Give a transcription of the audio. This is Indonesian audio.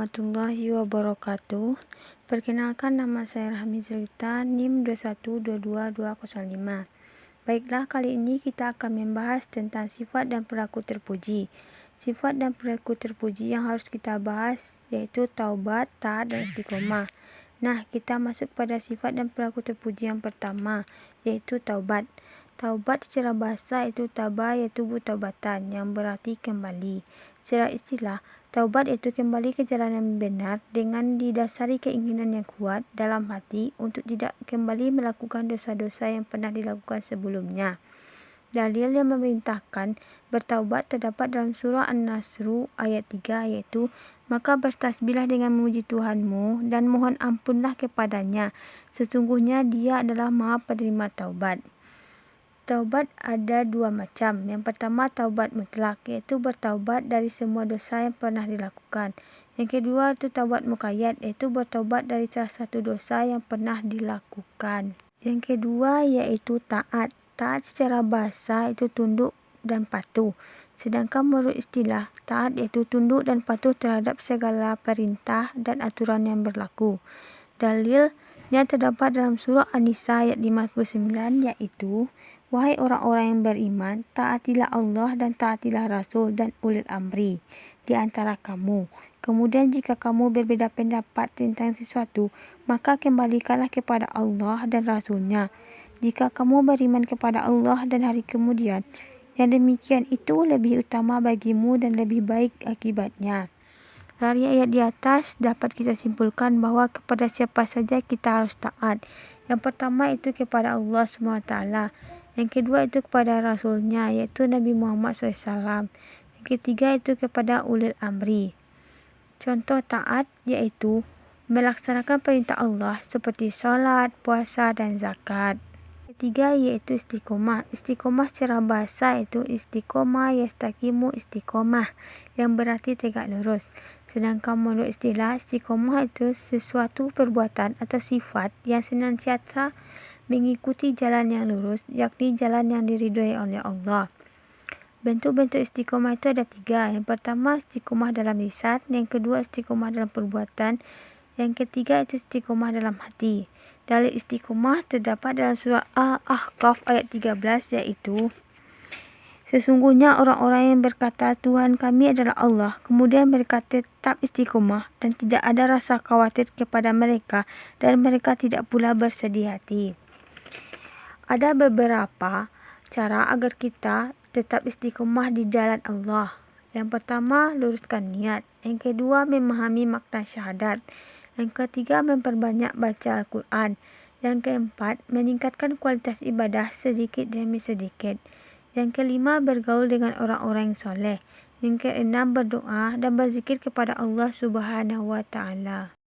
warahmatullahi wabarakatuh. Perkenalkan, nama saya Rahmi Zurita, NIM 2122205. Baiklah, kali ini kita akan membahas tentang sifat dan perilaku terpuji. Sifat dan perilaku terpuji yang harus kita bahas yaitu taubat, taat, dan istiqomah. Nah, kita masuk pada sifat dan perilaku terpuji yang pertama, yaitu taubat. Taubat secara bahasa itu taba yatubu taubatan, yang berarti kembali. Secara istilah, taubat itu kembali ke jalan yang benar dengan didasari keinginan yang kuat dalam hati untuk tidak kembali melakukan dosa-dosa yang pernah dilakukan sebelumnya. Dalil yang memerintahkan bertaubat terdapat dalam surah An-Nasr ayat 3, yaitu maka bertasbihlah dengan memuji Tuhanmu dan mohon ampunlah kepadanya, sesungguhnya Dia adalah Maha Penerima Taubat. Taubat ada dua macam. Yang pertama, taubat mutlak, yaitu bertaubat dari semua dosa yang pernah dilakukan. Yang kedua itu taubat muqayyad, yaitu bertaubat dari salah satu dosa yang pernah dilakukan. Yang kedua yaitu taat. Taat secara bahasa itu tunduk dan patuh. Sedangkan menurut istilah, taat yaitu tunduk dan patuh terhadap segala perintah dan aturan yang berlaku. Dalilnya terdapat dalam surah An-Nisa ayat 59, yaitu wahai orang-orang yang beriman, taatilah Allah dan taatilah Rasul dan ulil amri di antara kamu. Kemudian jika kamu berbeda pendapat tentang sesuatu, maka kembalikanlah kepada Allah dan Rasul-Nya. Jika kamu beriman kepada Allah dan hari kemudian, yang demikian itu lebih utama bagimu dan lebih baik akibatnya. Dari ayat di atas dapat kita simpulkan bahwa kepada siapa saja kita harus taat. Yang pertama itu kepada Allah SWT. Yang kedua itu kepada Rasul-Nya, yaitu Nabi Muhammad SAW. Yang ketiga itu kepada ulil amri. Contoh taat yaitu melaksanakan perintah Allah seperti sholat, puasa, dan zakat. Ketiga yaitu istiqomah. Istiqomah secara bahasa itu istiqomah yastaqimu istiqomah, yang berarti tegak lurus. Sedangkan menurut istilah, istiqomah itu sesuatu perbuatan atau sifat yang senantiasa mengikuti jalan yang lurus, yakni jalan yang diridhoi oleh Allah. Bentuk-bentuk istiqomah itu ada 3. Yang pertama, istiqomah dalam lisan. Yang kedua, istiqomah dalam perbuatan. Yang ketiga itu istiqomah dalam hati. Dalil istiqomah terdapat dalam surah Al-Ahqaf ayat 13, yaitu sesungguhnya orang-orang yang berkata Tuhan kami adalah Allah, kemudian mereka tetap istiqomah dan tidak ada rasa khawatir kepada mereka dan mereka tidak pula bersedih hati. Ada beberapa cara agar kita tetap istiqomah di jalan Allah. Yang pertama, luruskan niat. Yang kedua, memahami makna syahadat. Yang ketiga, memperbanyak baca Al-Quran. Yang keempat, meningkatkan kualitas ibadah sedikit demi sedikit. Yang kelima, bergaul dengan orang-orang yang soleh. Yang keenam, berdoa dan berzikir kepada Allah Subhanahu wa Ta'ala.